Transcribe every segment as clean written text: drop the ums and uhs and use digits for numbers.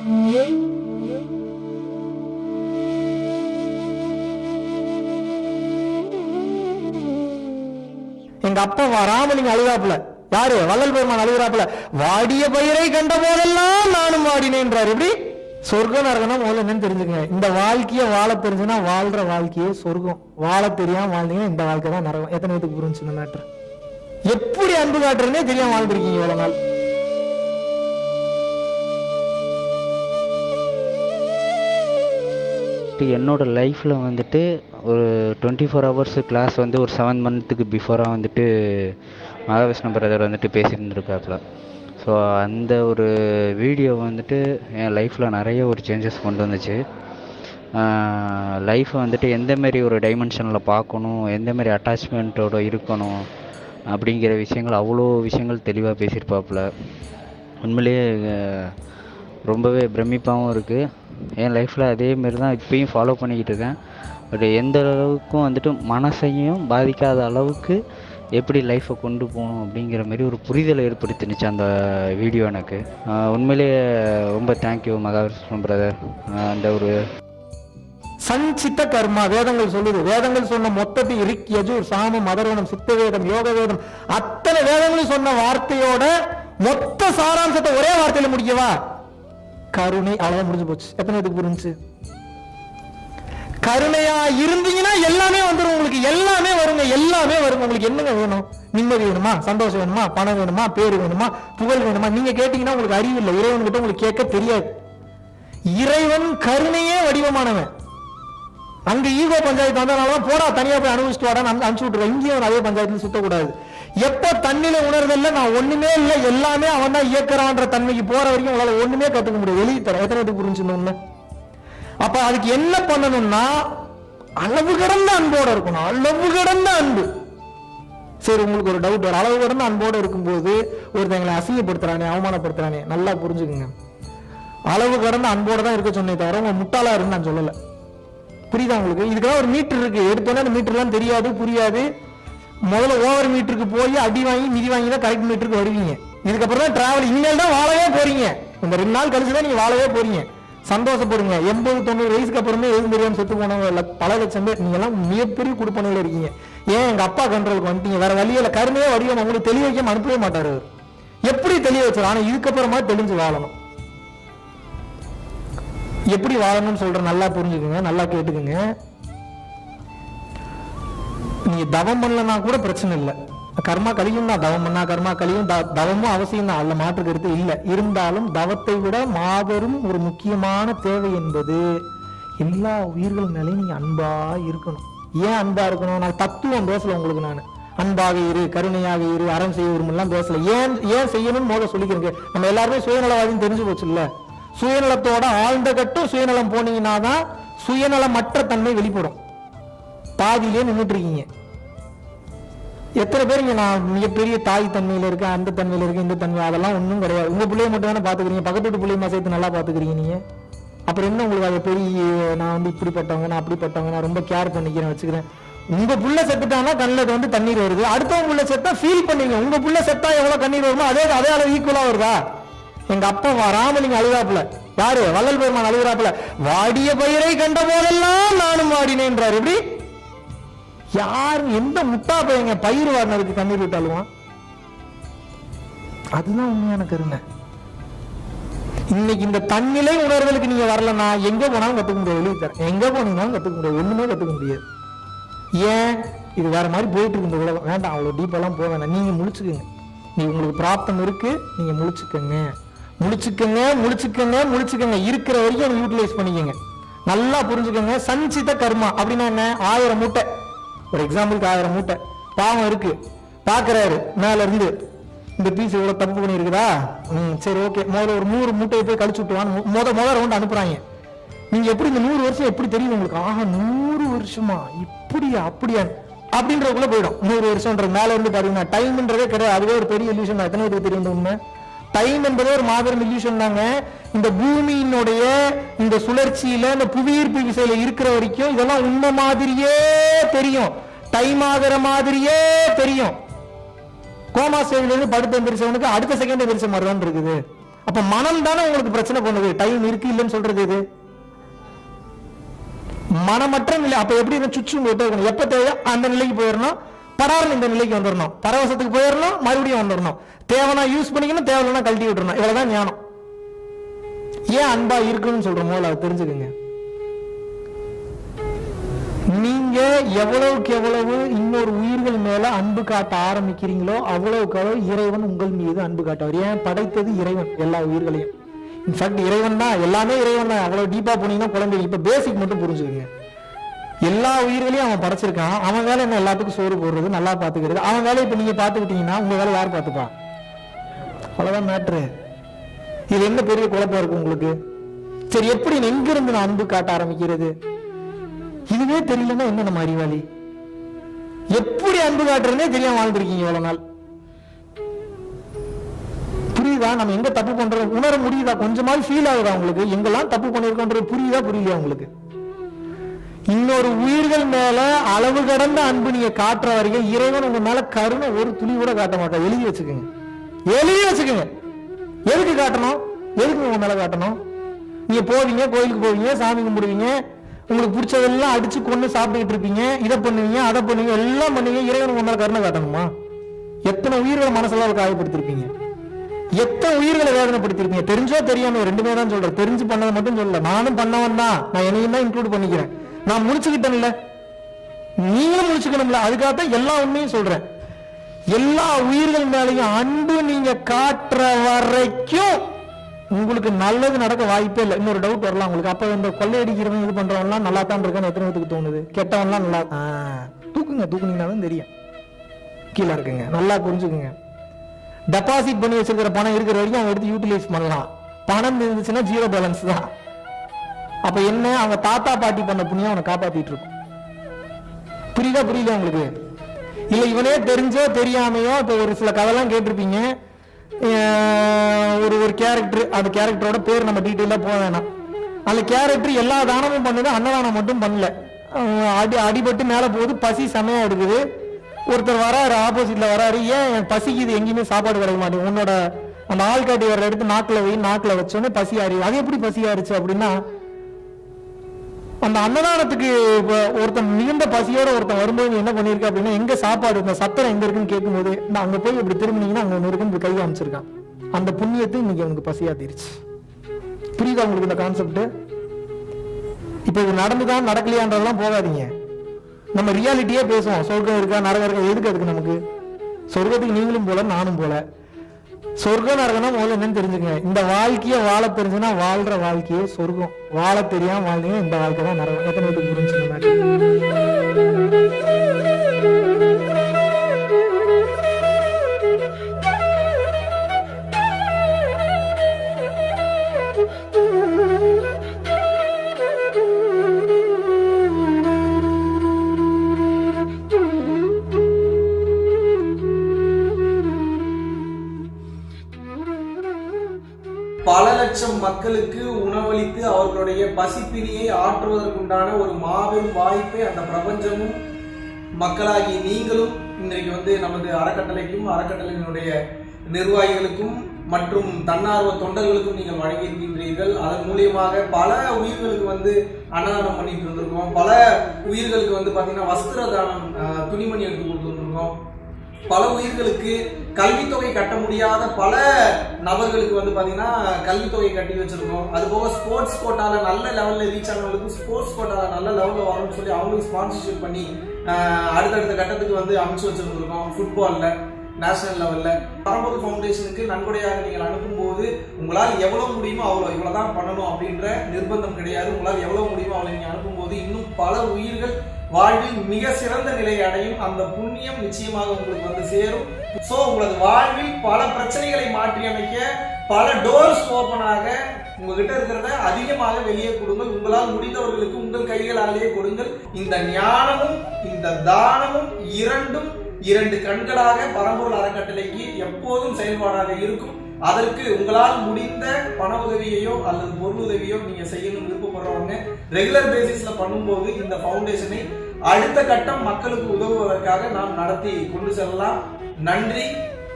எங்க அப்பா வராம நீங்க அழுகாப்புல, யாரு வள்ளல் பெருமான் அழுகிறாப்புல, வாடிய பயிரை கண்ட போதெல்லாம் நானும் வாடினேன்றார். எப்படி சொர்க்கம் நரகம்னா முதல்ல என்னன்னு தெரிஞ்சுக்கங்க. இந்த வாழ்க்கைய வாழ தெரிஞ்சுன்னா வாழ்ற வாழ்க்கையே சொர்க்கம், வாழ தெரியாம வாழ்ந்தீங்கன்னா இந்த வாழ்க்கை தான் நரகம். எத்தனை பேருக்கு புரிஞ்சு இந்த மேட்டர்? எப்படி அன்பு காட்டுறதுனே தெரியாம வாழ்ந்துருக்கீங்க இவ்வளவு நாள். என்னோட லைஃப்பில் வந்துட்டு ஒரு 24 ஹவர்ஸ் கிளாஸ் வந்து ஒரு 7 மந்த்துக்கு பிஃபோராக வந்துட்டு மகாவிஷ்ணு பிரதர் வந்துட்டு பேசியிருந்துருக்காப்புல. ஸோ அந்த ஒரு வீடியோ வந்துட்டு என் லைஃப்பில் நிறைய ஒரு சேஞ்சஸ் கொண்டு வந்துச்சு. லைஃப்பை வந்துட்டு எந்தமாரி ஒரு டைமென்ஷனில் பார்க்கணும், எந்தமாரி அட்டாச்மெண்ட்டோடு இருக்கணும் அப்படிங்கிற விஷயங்கள், அவ்வளோ விஷயங்கள் தெளிவாக பேசியிருப்பாப்புல. உண்மையிலேயே ரொம்பவே பிரமிப்பாகவும் இருக்குது. என் லைஃப்பில் அதேமாரி தான் இப்போயும் ஃபாலோ பண்ணிக்கிட்டு இருக்கேன். பட் எந்த அளவுக்கும் வந்துட்டு மனசையும் பாதிக்காத அளவுக்கு எப்படி லைஃப்பை கொண்டு போகணும் அப்படிங்கிற மாதிரி ஒரு புரிதலை ஏற்படுத்தினுச்சு அந்த வீடியோ எனக்கு. உண்மையிலேயே ரொம்ப தேங்க்யூ மகாவிஷ்ணு பிரதர். அந்த ஒரு சஞ்சித்த கர்மா வேதங்கள் சொல்லுது. வேதங்கள் சொன்ன மொத்தத்தை ரிக், யஜுர், சாமம், அதர்வனம், சித்த வேதம், யோக வேதம், அத்தனை வேதங்களும் சொன்ன வார்த்தையோட மொத்த சாராம்சத்தை ஒரே வார்த்தையில முடிக்கவா? கருணை. அவ்வளவுதான், முடிஞ்சு போச்சு. எத்தனை பேருக்கு புரிஞ்சு? கருணையா இருந்தீங்கன்னா எல்லாமே வந்துடும் உங்களுக்கு, எல்லாமே வருங்க, எல்லாமே வருங்க. உங்களுக்கு என்னங்க வேணும்? நிம்மதி வேணுமா? சந்தோஷம் வேணுமா? பணம் வேணுமா? பேரு வேணுமா? புகழ் வேணுமா? நீங்க கேட்டீங்கன்னா உங்களுக்கு அறிவு இல்லை. இறைவன் கிட்ட உங்களுக்கு கேட்க தெரியாது. இறைவன் கருணையே வடிவமானவன். அங்க ஈகோ பஞ்சாயத்து வந்ததுனாலதான் போடா தனியா போய் அனுபவிச்சுட்டு வாடான்னு அனுப்பிச்சு விட்டுருக்கேன். இங்கேயும் அதே பஞ்சாயத்துல சுத்தக்கூடாது. எப்ப தண்ணில உணர்தல்ல நான் ஒண்ணுமே இல்லை, எல்லாமே அவன் தான் இயக்கிறான்ற தன்மைக்கு போற வரைக்கும் உங்களால ஒண்ணுமே கத்துக்க முடியாது. வெளியே தர எத்தனை பேருக்கு புரிஞ்சுன்னு? அப்ப அதுக்கு என்ன பண்ணணும்னா அளவு கடந்த அன்போட இருக்கணும். அளவு கடந்த அன்பு. சரி, உங்களுக்கு ஒரு டவுட் வரும். அளவு கடந்த அன்போட இருக்கும்போது ஒருத்தங்களை அசிங்கப்படுத்துறானே, அவமானப்படுத்துறானே, நல்லா புரிஞ்சுக்குங்க. அளவு கடந்த அன்போட தான் இருக்க சொன்னே தவிர உங்க முட்டாளா இருந்து நான் சொல்லல. புரியுதா உங்களுக்கு? இதுக்கெல்லாம் ஒரு மீட்டர் இருக்கு. எடுத்தோன்னா அந்த மீட்டர்லாம் தெரியாது, புரியாது. முதல்ல ஓவர் மீட்டருக்கு போய் அடி வாங்கி மிதி வாங்கி தான் கரெக்ட் மீட்டருக்கு வருவீங்க. இதுக்கப்புறம் தான் டிராவல். இனிமேல் தான் வாழவே போறீங்க. இந்த 2 நாள் கழிச்சுதான் நீங்க வாழவே போறீங்க. சந்தோஷப்படுங்க. 80-90 வயசுக்கு அப்புறமே எதுவும் தெரியாம செத்து போனவங்க பல லட்சம் பேர். நீங்க எல்லாம் மிகப்பெரிய குடுப்பனையில இருக்கீங்க. ஏன் எங்க அப்பா கண்ட்ரோலுக்கு வந்துட்டீங்க? வேற வழியில கருமையே வடிவம் உங்களுக்கு தெளிய வைக்காம அனுப்பவே மாட்டாரு. எப்படி தெளிய வச்சாரு? ஆனா இதுக்கப்புறமா தெளிஞ்சு வாழணும். எப்படி வாழணும்னு சொல்ற நல்லா புரிஞ்சுக்குங்க, நல்லா கேட்டுக்குங்க. நீங்க தவம் பண்ணலன்னா கூட பிரச்சனை இல்லை. கர்மா கலியும் தான். தவம் பண்ணா கர்மா கலியும், தவமும் அவசியம் தான், அதுல மாற்று கருத்து இல்லை. இருந்தாலும் தவத்தை விட மாபெரும் ஒரு முக்கியமான தேவை என்பது எல்லா உயிர்கள் மேலேயும் நீங்க அன்பா இருக்கணும். ஏன் அன்பா இருக்கணும்? நான் தத்துவம் பேசல உங்களுக்கு. நான் அன்பாக இரு, கருணையாக இரு, அறம் செய்ய விரும்பலாம் பேசல. ஏன் செய்யணும்னு முதல்ல சொல்லிக்கிறேன். நம்ம எல்லாருமே சுயநலவாதின்னு தெரிஞ்சு போச்சு இல்ல? சுயநலத்தோட ஆழ்ந்த கட்டும் சுயநலம் போனீங்கன்னா தான் சுயநலமற்ற தன்மை வெளிப்படும். பாதியிலே நின்றுட்டு இருக்கீங்க. எத்தனை பேர் இங்க நான் மிகப்பெரிய தாய் தன்மையில இருக்கேன், அந்த தன்மையில இருக்கேன், இந்த தன்மை, அதெல்லாம் ஒன்றும் கிடையாது. உங்க பிள்ளைய மட்டும் தானே பாத்துக்கிறீங்க. பக்கத்து வீட்டு பிள்ளையமா சேர்த்து நல்லா பாத்துக்கிறீங்க நீங்க. அப்புறம் என்ன உங்களுக்கு அதை பெரிய நான் வந்து இப்படிப்பட்டவங்க, நான் அப்படிப்பட்டவங்க, நான் ரொம்ப கேர் பண்ணிக்கிறேன் வச்சுக்கிறேன். உங்க புள்ள செத்துட்டானா கண்ணில் வந்து தண்ணீர் வருது. அடுத்தவங்க புள்ள செத்தா ஃபீல் பண்ணீங்க. உங்க புள்ள செத்தா எவ்வளவு கண்ணீர் வருமோ அதே அளவு ஈக்குவலா வருதா? எங்க அப்பா வராம நீங்க அழுகாப்புல, யாரு வள்ளல் பெருமான் அழுகிறாப்புல, வாடிய பயிரை கண்ட போதெல்லாம் நானும் வாடினேன்றார். எப்படி? யாரு எந்த முட்டா பையங்க பயிர் வாடினதுக்கு கண்ணீர் விட்டாலுவான்? அதுதான் உண்மையான கருணை. இன்னைக்கு இந்த தன்னிலை உணர்வுகளுக்கு நீங்க வரலன்னா எங்க போனாலும் கத்துக்க முடியாது. வெளியே தர எங்க போனீங்கன்னாலும் கத்துக்க முடியாது. ஒண்ணுமே கத்துக்க முடியாது. ஏன்? இது வேற மாதிரி போயிட்டு இருக்கு இந்த உலகம். வேண்டாம், அவ்வளவு டீப்பெல்லாம் போக வேண்டாம். நீங்க முழிச்சுக்குங்க. நீ உங்களுக்கு பிராப்தம் இருக்கு, நீங்க முழிச்சுக்கங்க, முழிச்சுக்கங்க, முழிச்சுக்கங்க, முழிச்சுக்கங்க. இருக்கிற வரைக்கும் யூட்டிலைஸ் பண்ணிக்கங்க. நல்லா புரிஞ்சுக்கங்க. சஞ்சித கர்மா அப்படின்னா என்ன? 1000 மூட்டை, ஒரு எக்ஸாம்பிளுக்கு 1000 மூட்டை பாவம் இருக்கு. பாக்குறாரு மேல இருந்து, இந்த பீஸ் இவ்வளவு தப்பு பண்ணி இருக்குதா, சரி ஓகே, முதல்ல ஒரு 100 மூட்டையை போய் கழிச்சு விட்டுவான்னு முதல் ரவுண்ட் அனுப்புறாங்க. நீங்க எப்படி இந்த 100 வருஷம் எப்படி தெரியும் உங்களுக்கு? 100 வருஷமா இப்படியா அப்படியா அப்படின்றதுக்குள்ள போயிடும். 100 வருஷம்ன்றது மேல இருந்து பாத்தீங்கன்னா டைம்ன்றதே கிடையாது. அதுவே ஒரு பெரிய இல்யூஷன் தான். எத்தனை பேருக்கு தெரியும் உண்மை? டைம் என்பதே ஒரு மாபெரும் இல்யூஷன் தாங்க. இந்த பூமியினுடைய இந்த சுழற்சியில, இந்த புவியீர்ப்பு விசையில இருக்கிற வரைக்கும் இதெல்லாம் உண்மை மாதிரியே தெரியும். டைம் ஆகிற மாதிரியே தெரியும். கோமா ஸ்டேஜ்ல இருந்து படுத்து எந்திரிச்சவனுக்கு அடுத்த செகண்ட் எந்திரிச்ச மாதிரிதான் இருக்குது. அப்ப மனம் தானே உங்களுக்கு பிரச்சனை பண்ணுது. டைம் இருக்கு இல்லைன்னு சொல்றது இது மனமற்ற நிலை. அப்ப எப்படி சுச்சு போயிட்டே இருக்கணும். எப்ப தேவையோ அந்த நிலைக்கு போயிடணும், படாரம் இந்த நிலைக்கு வந்துடணும், பரவசத்துக்கு போயிடணும், மறுபடியும் வந்துடணும். தேவைனா யூஸ் பண்ணிக்கணும், தேவைன்னா கழட்டி விட்டுறணும். இவ்வளவுதான் ஞானம். ஏன் அன்பா இருக்குன்னு சொல்றோமோ அதை தெரிஞ்சுக்கங்க. நீங்க எவ்வளவுக்கு எவ்வளவு இன்னொரு உயிர்கள் மேல அன்பு காட்ட ஆரம்பிக்கிறீங்களோ அவ்வளவுக்கு அவ்வளவு இறைவன் உங்கள் மீது அன்பு காட்டுவார். ஏன் படைத்தது இறைவன் எல்லா உயிர்களையும். இன்ஃபேக்ட் இறைவன் தான், எல்லாமே இறைவன் தான். அவ்வளவு டீப்பா போனீங்கன்னா குழந்தைங்க இப்ப பேசிக் மட்டும் புரிஞ்சுக்கங்க. எல்லா உயிர்களையும் அவன் படைச்சிருக்கான். அவன் வேலை என்ன எல்லாத்துக்கும் சோறு போடுறது, நல்லா பாத்துக்கிறது. அவன் வேலையை இப்ப நீங்க பாத்துக்கிட்டீங்கன்னா உங்க வேலை யார் பாத்துப்பா? அவ்வளவுதான் மேட்ரு. இது என்ன பெரிய குழப்பம் இருக்கு உங்களுக்கு? சரி, எப்படி எங்கிருந்து நான் அன்பு காட்ட ஆரம்பிக்கிறது? இதுவே தெரியலன்னா என்ன நம்ம அறிவாளி? எப்படி அன்பு காட்டுறதுனே தெரியாம வாழ்ந்துருக்கீங்க இவ்வளவு நாள். புரியுதா? நம்ம எங்க தப்பு பண்றோம் உணர முடியுதா? கொஞ்சமாவது ஃபீல் ஆகுதா உங்களுக்கு? எங்கெல்லாம் தப்பு பண்ணிருக்கோன்றது புரியுதா புரியலையா உங்களுக்கு? இன்னொரு உயிர்கள் மேல அளவு கடந்த அன்பு நீங்க காட்டுற வரைக்கும் இறைவன் உங்க மேல கருணை ஒரு துளி கூட காட்ட மாட்டா. எழுதி வச்சுக்கோங்க, எழுதி வச்சுக்கோங்க. எதுக்கு காட்டணும்? எதுக்கு உங்க மேல காட்டணும்? நீங்க போவீங்க, கோயிலுக்கு போவீங்க, சாமி கும்பிடுவீங்க, உங்களுக்கு பிடிச்சதெல்லாம் அடிச்சு கொண்டு சாப்பிட்டுக்கிட்டு இருப்பீங்க, இதை பண்ணுவீங்க, அதை பண்ணுவீங்க, எல்லாம் பண்ணுவீங்க. இறைவன் உங்க மேல கருணை காட்டணுமா? எத்தனை உயிர்களை மனசெல்லாம் காயப்படுத்திருப்பீங்க, எத்தனை உயிர்களை வேதனைப்படுத்திருப்பீங்க. தெரிஞ்சோ தெரியாம ரெண்டுமே தான் சொல்றேன். தெரிஞ்சு பண்ணதை மட்டும் சொல்லல, நானும் பண்ணவன் தான். நான் என்னையும் தான் இன்க்ளூட் பண்ணிக்கிறேன். நான் முடிச்சுக்கிட்டேன்ல, நீங்களும் முடிச்சுக்கணும்ல. அதுக்காகத்தான் எல்லா உண்மையும் சொல்றேன். எல்லா உயிர்கள் மேலையும் அன்பு நீங்க காட்டுற வரைக்கும் உங்களுக்கு நல்லது நடக்க வாய்ப்பே இல்லை. இன்னொரு டவுட் வரலாம் உங்களுக்கு. அப்ப இந்த கொள்ளையடிக்கிறவங்க இது பண்றவன்லாம் நல்லா தான் இருக்கான்னு எத்தனை பேருக்கு தோணுது? கெட்டவன்லாம் நல்லா தூக்குங்க, தூக்குனீங்கன்னாலும் தெரியும். கீழே இருக்குங்க, நல்லா புரிஞ்சுக்குங்க. டெபாசிட் பண்ணி வச்சிருக்கிற பணம் இருக்கிற வரைக்கும் அவங்க எடுத்து யூட்டிலைஸ் பண்ணலாம். பணம் இருந்துச்சுன்னா ஜீரோ பேலன்ஸ் தான். அப்ப என்ன, அவங்க தாத்தா பாட்டி பண்ண புண்ணியம் அவனை காப்பாத்திட்டு இருக்கும். புரியுதா புரியல உங்களுக்கு? இல்ல இவனே தெரிஞ்சோ தெரியாமையோ இப்ப ஒரு சில கதைலாம் கேட்டிருப்பீங்க. ஒரு கேரக்டர், அந்த கேரக்டரோட பேர் நம்ம டீட்டெயிலா போக வேணாம். அந்த கேரக்டர் எல்லா தானமும் பண்ணுது, அன்னதானம் மட்டும் பண்ணல. அடிபட்டு மேல போகுது, பசி செமையா எடுக்குது. ஒருத்தர் வராரு, ஆப்போசிட்ல வராரு, ஏன் பசிக்கு இது எங்கேயுமே சாப்பாடு கிடைக்க மாட்டேங்குது, உன்னோட அந்த ஆள்காட்டி வர எடுத்து நாக்குல வச்சோன்னே பசி ஆறிது. அது எப்படி பசி ஆறிச்சு அப்படின்னா, அந்த அன்னதானத்துக்கு ஒருத்தன் மிகுந்த பசியோட ஒருத்தன் வரும்போது என்ன பண்ணிருக்க அப்படின்னா, எங்க சாப்பாடு, இந்த சத்திரம் எங்க இருக்குன்னு கேட்கும்போது நான் அங்க போய் இப்படி திரும்பினீங்கன்னா அங்க ஒண்ணு இருக்குன்னு கை காமிச்சிருக்கான். அந்த புண்ணியத்தை இன்னைக்கு அவனுக்கு பசியா தீருச்சு. புரியுதா உங்களுக்கு இந்த கான்செப்ட்? இப்ப இது நடந்துதான் நடக்கலையான்றதெல்லாம் போகாதீங்க. நம்ம ரியாலிட்டியே பேசுவோம். சொர்க்கம் இருக்கா நரகம் இருக்கா, எதுக்கு அதுக்கு நமக்கு? சொர்க்கத்துக்கு நீங்களும் போல நானும் போல. சொர்க்கம் நரகம்னா முதல்ல என்னன்னு தெரிஞ்சுங்க. இந்த வாழ்க்கைய வாழ தெரிஞ்சுன்னா வாழ்ற வாழ்க்கையே சொர்க்கம். வாழ தெரியாம வாழ்ந்தீங்க இந்த வாழ்க்கை தான் நரகம். எத்தனை பேருக்கு புரிஞ்சுங்க? பல லட்சம் மக்களுக்கு உணவளித்து அவர்களுடைய பசிப்பினியை ஆற்றுவதற்குண்டான ஒரு மாபெரும் வாய்ப்பை அந்த பிரபஞ்சமும் மக்களாகி நீங்களும் இன்றைக்கு நமது அறக்கட்டளைக்கும் அறக்கட்டளையினுடைய நிர்வாகிகளுக்கும் மற்றும் தன்னார்வ தொண்டர்களுக்கும் நீங்கள் வழங்கியிருக்கின்றீர்கள். அதன் மூலியமாக பல உயிர்களுக்கு அன்னதானம் பண்ணிட்டு இருந்திருக்கோம். பல உயிர்களுக்கு பாத்தீங்கன்னா வஸ்திர தானம், துணிமணி எடுத்து கொடுத்துருக்கோம். பல உயிர்களுக்கு கல்வித்தொகை கட்ட முடியாத பல நபர்களுக்கு பாத்தீங்கன்னா கல்வித்தொகை கட்டி வச்சிருக்கோம். அது போக ஸ்போர்ட்ஸ் கோட்டால நல்ல லெவல்ல ரீச் ஆனவங்களுக்கு ஸ்போர்ட்ஸ் கோட்டால நல்ல லெவல்ல வரணும்னு சொல்லி அவங்களுக்கு ஸ்பான்சர்ஷிப் பண்ணி அடுத்தடுத்த கட்டத்துக்கு அமைச்சு வச்சிருந்திருக்கோம். ஃபுட்பால்ல நேஷனல் லெவல்ல பரம்பொருள் ஃபவுண்டேஷனுக்கு நன்கொடையாக நீங்கள் அனுப்பும் போது உங்களால் எவ்வளவு முடியுமோ அவ்வளவு இவ்வளவுதான் பண்ணணும் அப்படின்ற நிர்பந்தம் கிடையாது. உங்களால் எவ்வளவு முடியுமோ அவ்வளவு நீங்க அனுப்பும் போது இன்னும் பல உயிர்கள் வாழ்வில் மிக சிறந்த நிலை அடையும். அந்த புண்ணியம் நிச்சயமாக உங்களுக்கு சேரும். சோ உங்களது வாழ்வில் பல பிரச்சனைகளை மாற்றி அமைக்க பல டோர்ஸ் ஓபன் ஆக உங்ககிட்ட இருக்கிறத அதிகமாக வெளியே கொடுங்கள். உங்களால் முடிந்தவர்களுக்கு உங்கள் கைகளாலேயே கொடுங்கள். இந்த ஞானமும் இந்த தானமும் இரண்டு கண்களாக பரம்பொருள் அறக்கட்டளைக்கு எப்போதும் செயல்பாடாக இருக்கும். அதற்கு உங்களால் முடிந்த பண உதவியையோ அல்லது பொருள் உதவியோ நீங்க செய்யணும் விருப்பப்படுறவங்க ரெகுலர் பேசிஸ்ல பண்ணும்போது இந்த ஃபவுண்டேஷனை அடுத்த கட்டம் மக்களுக்கு உதவுவதற்காக நாம் நடத்தி கொண்டு செல்லலாம். நன்றி,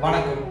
வணக்கம்.